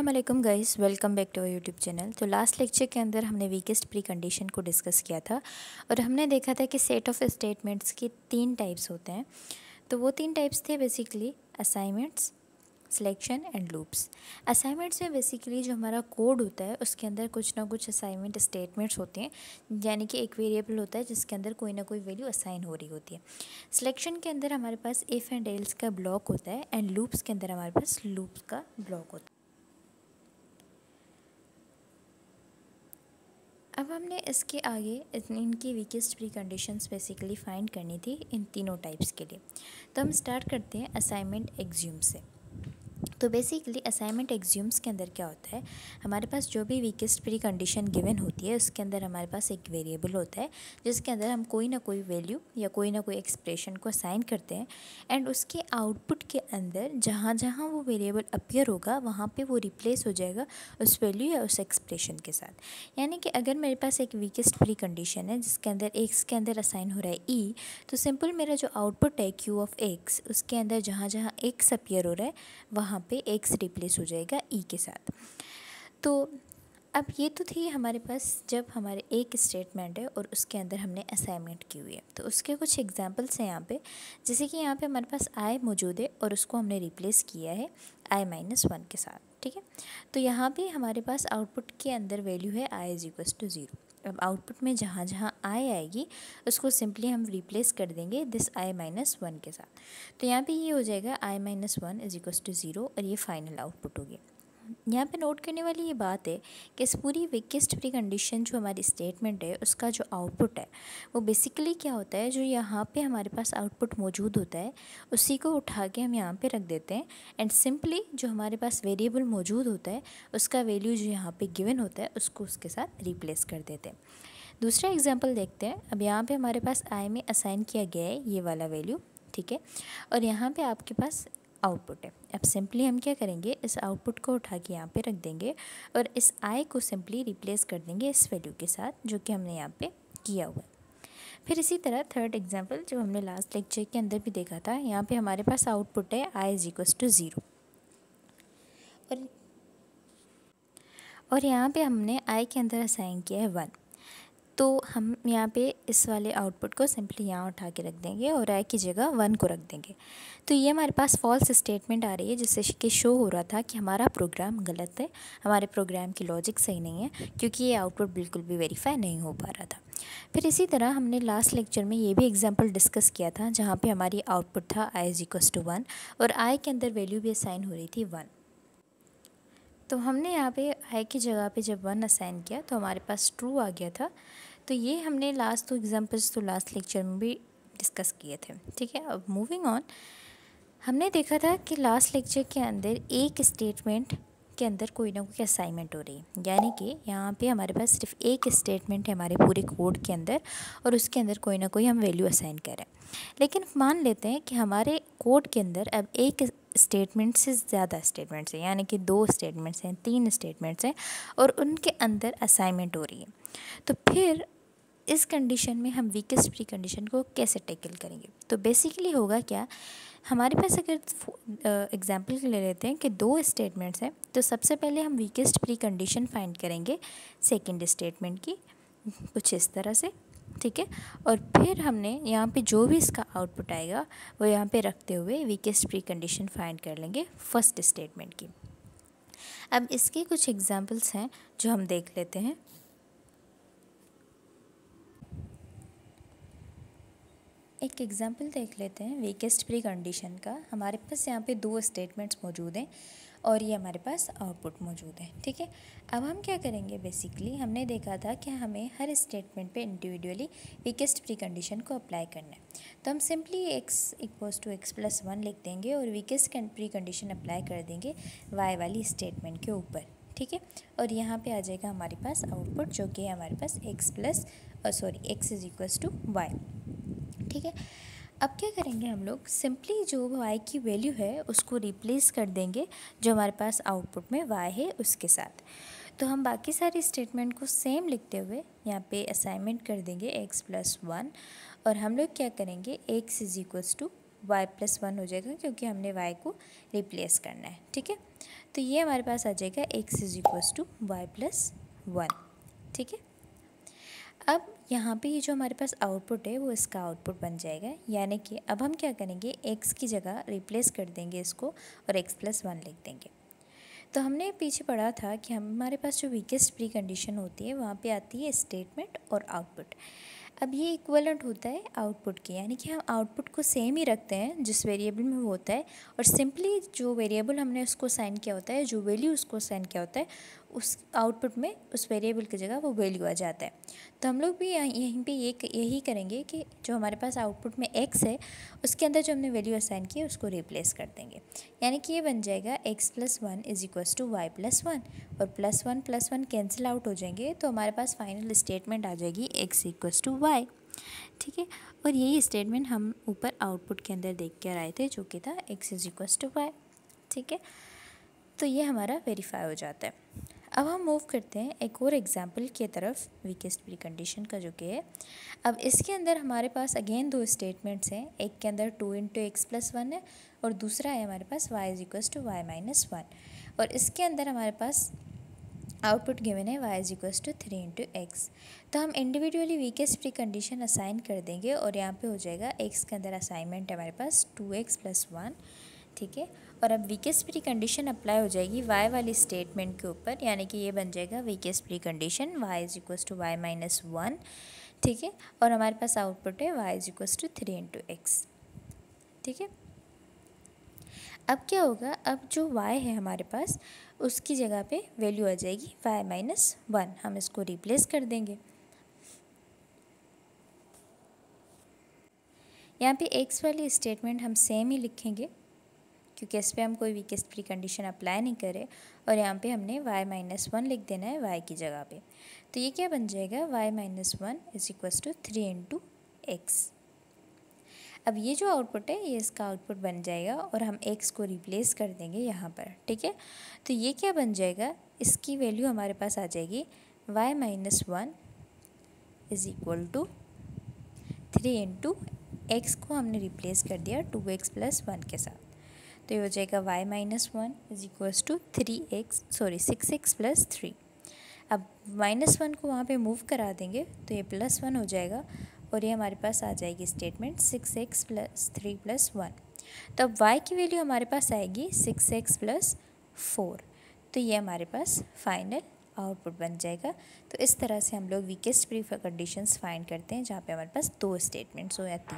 अस्सलाम वालेकुम guys, welcome back to our YouTube channel. तो लास्ट लेक्चर के अंदर हमने वीकेस्ट प्री कंडीशन को डिस्कस किया था और हमने देखा था कि सेट ऑफ स्टेटमेंट्स के 3 टाइप्स होते हैं। तो वो 3 टाइप्स थे basically assignments, selection and loops. Assignments में बेसिकली जो हमारा कोड होता है उसके अंदर कुछ ना कुछ असाइनमेंट स्टेटमेंट्स होते हैं, यानी कि एक वेरिएबल होता है जिसके अंदर कोई ना कोई वैल्यू असाइन हो रही होती है। सिलेक्शन के अंदर हमारे पास इफ़ एंड एल्स का ब्लॉक होता है एंड लूप्स के अंदर हमारे पास लूप्स का ब्लॉक होता है। अब हमने इसके आगे इनकी weakest pre conditions basically find करनी थी इन तीनों टाइप्स के लिए। तो हम स्टार्ट करते हैं असाइनमेंट एग्ज्यूम से। तो बेसिकली असाइनमेंट एग्ज्यूम्स के अंदर क्या होता है, हमारे पास जो भी वीकेस्ट प्री कंडीशन गिवन होती है उसके अंदर हमारे पास एक वेरिएबल होता है जिसके अंदर हम कोई ना कोई वैल्यू या कोई ना कोई एक्सप्रेशन को असाइन करते हैं एंड उसके आउटपुट के अंदर जहाँ जहाँ वो वेरिएबल अपीयर होगा वहाँ पे वो रिप्लेस हो जाएगा उस वैल्यू या उस एक्सप्रेशन के साथ। यानी कि अगर मेरे पास एक वीकेस्ट प्री कंडीशन है जिसके अंदर एक्स के अंदर असाइन हो रहा है ई, तो सिंपल मेरा जो आउटपुट है क्यू ऑफ एक्स उसके अंदर जहाँ जहाँ एक्स अपीयर हो रहा है वहाँ पे एक्स रिप्लेस हो जाएगा ई के साथ। तो अब ये तो थी हमारे पास जब हमारे एक स्टेटमेंट है और उसके अंदर हमने असाइनमेंट की हुई है। तो उसके कुछ एग्जांपल्स हैं यहाँ पे, जैसे कि यहाँ पे हमारे पास आई मौजूद है और उसको हमने रिप्लेस किया है i-1 के साथ। ठीक है, तो यहाँ पे हमारे पास आउटपुट के अंदर वैल्यू है i=0। अब आउटपुट में जहाँ जहाँ आई आएगी उसको सिंपली हम रिप्लेस कर देंगे दिस i-1 के साथ। तो यहाँ पे ये हो जाएगा i-1 = 0 और ये फाइनल आउटपुट होगी। यहाँ पे नोट करने वाली ये बात है कि इस पूरी वीकेस्ट प्री कंडीशन जो हमारी स्टेटमेंट है उसका जो आउटपुट है वो बेसिकली क्या होता है, जो यहाँ पे हमारे पास आउटपुट मौजूद होता है उसी को उठा के हम यहाँ पे रख देते हैं एंड सिंपली जो हमारे पास वेरिएबल मौजूद होता है उसका वैल्यू जो यहाँ पे गिवन होता है उसको उसके साथ रिप्लेस कर देते हैं। दूसरा एग्जाम्पल देखते हैं। अब यहाँ पर हमारे पास आई में असाइन किया गया है ये वाला वैल्यू, ठीक है, और यहाँ पर आपके पास आउटपुट है। अब सिंपली हम क्या करेंगे, इस आउटपुट को उठा के यहाँ पे रख देंगे और इस आई को सिंपली रिप्लेस कर देंगे इस वैल्यू के साथ जो कि हमने यहाँ पे किया हुआ है। फिर इसी तरह थर्ड एग्जांपल जो हमने लास्ट लेक्चर के अंदर भी देखा था, यहाँ पे हमारे पास आउटपुट है i=0 और यहाँ पे हमने आई के अंदर असाइन किया है 1। तो हम यहाँ पे इस वाले आउटपुट को सिंपली यहाँ उठा के रख देंगे और आई की जगह 1 को रख देंगे। तो ये हमारे पास फॉल्स स्टेटमेंट आ रही है जिससे कि शो हो रहा था कि हमारा प्रोग्राम गलत है, हमारे प्रोग्राम की लॉजिक सही नहीं है, क्योंकि ये आउटपुट बिल्कुल भी वेरीफाई नहीं हो पा रहा था। फिर इसी तरह हमने लास्ट लेक्चर में ये भी एग्जाम्पल डिस्कस किया था जहाँ पर हमारी आउटपुट था i=1 और आई के अंदर वैल्यू भी असाइन हो रही थी 1। तो हमने यहाँ पे आई की जगह पे जब 1 असाइन किया तो हमारे पास ट्रू आ गया था। तो ये हमने लास्ट 2 एग्जांपल्स तो लास्ट लेक्चर में भी डिस्कस किए थे। ठीक है, अब मूविंग ऑन, हमने देखा था कि लास्ट लेक्चर के अंदर एक स्टेटमेंट के अंदर कोई ना कोई असाइनमेंट हो रही है, यानी कि यहाँ पे हमारे पास सिर्फ एक स्टेटमेंट है हमारे पूरे कोड के अंदर और उसके अंदर कोई ना कोई हम वैल्यू असाइन कर रहे हैं। लेकिन मान लेते हैं कि हमारे कोड के अंदर अब एक स्टेटमेंट से ज़्यादा स्टेटमेंट्स हैं, यानी कि 2 स्टेटमेंट्स हैं, 3 स्टेटमेंट्स हैं और उनके अंदर असाइनमेंट हो रही है। तो फिर इस कंडीशन में हम वीकेस्ट प्री कंडीशन को कैसे टैकल करेंगे? तो बेसिकली होगा क्या, हमारे पास अगर एग्जांपल के ले लेते हैं कि 2 स्टेटमेंट्स हैं, तो सबसे पहले हम वीकेस्ट प्री कंडीशन फाइंड करेंगे सेकंड स्टेटमेंट की कुछ इस तरह से, ठीक है, और फिर हमने यहाँ पे जो भी इसका आउटपुट आएगा वो यहाँ पे रखते हुए वीकेस्ट प्री कंडीशन फाइंड कर लेंगे फर्स्ट स्टेटमेंट की। अब इसके कुछ एग्जांपल्स हैं जो हम देख लेते हैं। एक एग्जांपल देख लेते हैं वीकेस्ट प्री कंडीशन का। हमारे पास यहाँ पे 2 स्टेटमेंट्स मौजूद हैं और ये हमारे पास आउटपुट मौजूद है। ठीक है, अब हम क्या करेंगे, बेसिकली हमने देखा था कि हमें हर स्टेटमेंट पे इंडिविजुअली वीकेस्ट प्री कंडीशन को अप्लाई करना है। तो हम सिंपली x=x+1 लिख देंगे और वीकेस्ट प्री कंडीशन अप्लाई कर देंगे y वाली स्टेटमेंट के ऊपर। ठीक है, और यहाँ पे आ जाएगा हमारे पास आउटपुट जो कि हमारे पास x=y। ठीक है, अब क्या करेंगे हम लोग, सिंपली जो y की वैल्यू है उसको रिप्लेस कर देंगे जो हमारे पास आउटपुट में y है उसके साथ। तो हम बाकी सारी स्टेटमेंट को सेम लिखते हुए यहाँ पे असाइनमेंट कर देंगे x+1 और हम लोग क्या करेंगे, x= y+1 हो जाएगा क्योंकि हमने y को रिप्लेस करना है। ठीक है, तो ये हमारे पास आ जाएगा x = y+1। ठीक है, अब यहाँ पे ये जो हमारे पास आउटपुट है वो इसका आउटपुट बन जाएगा, यानी कि अब हम क्या करेंगे, x की जगह रिप्लेस कर देंगे इसको और x+1 लिख देंगे। तो हमने पीछे पढ़ा था कि हमारे पास जो वीकेस्ट प्री कंडीशन होती है वहाँ पे आती है स्टेटमेंट और आउटपुट। अब ये इक्वलेंट होता है आउटपुट के, यानी कि हम आउटपुट को सेम ही रखते हैं जिस वेरिएबल में वो होता है, और सिंपली जो वेरिएबल हमने उसको साइन किया होता है, जो वैल्यू उसको साइन किया होता है, उस आउटपुट में उस वेरिएबल की जगह वो वैल्यू आ जाता है। तो हम लोग भी यहीं पे यही करेंगे कि जो हमारे पास आउटपुट में x है उसके अंदर जो हमने वैल्यू असाइन की है उसको रिप्लेस कर देंगे, यानी कि ये बन जाएगा x+1 = y+1, और +1 कैंसिल आउट हो जाएंगे, तो हमारे पास फाइनल स्टेटमेंट आ जाएगी x = y। ठीक है, और यही स्टेटमेंट हम ऊपर आउटपुट के अंदर देख कर आए थे जो कि था x = y। ठीक है, तो ये हमारा वेरीफाई हो जाता है। अब हम मूव करते हैं एक और एग्जाम्पल की तरफ, वीकेस्ट प्री कंडीशन का जो कि है। अब इसके अंदर हमारे पास अगेन दो स्टेटमेंट्स हैं, एक के अंदर 2 × x+1 है और दूसरा है हमारे पास y = y-1, और इसके अंदर हमारे पास आउटपुट गिवन है y = 3 × x। तो हम individually weakest pre condition assign कर देंगे और यहाँ पे हो जाएगा x के अंदर असाइनमेंट है हमारे पास 2x+1। ठीक है, और अब वीकेस्ट प्री कंडीशन अप्लाई हो जाएगी y वाली स्टेटमेंट के ऊपर, यानी कि ये बन जाएगा weakest pre condition y = y-1। ठीक है, और हमारे पास आउटपुट है y = 3 × x। ठीक है, अब क्या होगा, अब जो y है हमारे पास उसकी जगह पे वैल्यू आ जाएगी y-1, हम इसको रिप्लेस कर देंगे। यहाँ पे x वाली स्टेटमेंट हम सेम ही लिखेंगे क्योंकि इस पर हम कोई वीकेस्ट प्री कंडीशन अप्लाई नहीं करें, और यहाँ पे हमने y-1 लिख देना है y की जगह पे। तो ये क्या बन जाएगा, y-1 = 3 × x। अब ये जो आउटपुट है ये इसका आउटपुट बन जाएगा और हम x को रिप्लेस कर देंगे यहाँ पर। ठीक है, तो ये क्या बन जाएगा, इसकी वैल्यू हमारे पास आ जाएगी y-1 = 3 × x को हमने रिप्लेस कर दिया 2x+1 के साथ, तो ये हो जाएगा y-1 = 6x+3। अब -1 को वहाँ पे मूव करा देंगे तो ये +1 हो जाएगा, और ये हमारे पास आ जाएगी स्टेटमेंट 6x+3+1। तो अब y की वैल्यू हमारे पास आएगी 6x+4, तो ये हमारे पास फाइनल आउटपुट बन जाएगा। तो इस तरह से हम लोग वीकेस्ट प्री कंडीशंस फाइंड करते हैं जहाँ पे हमारे पास 2 स्टेटमेंट्स हो या 3।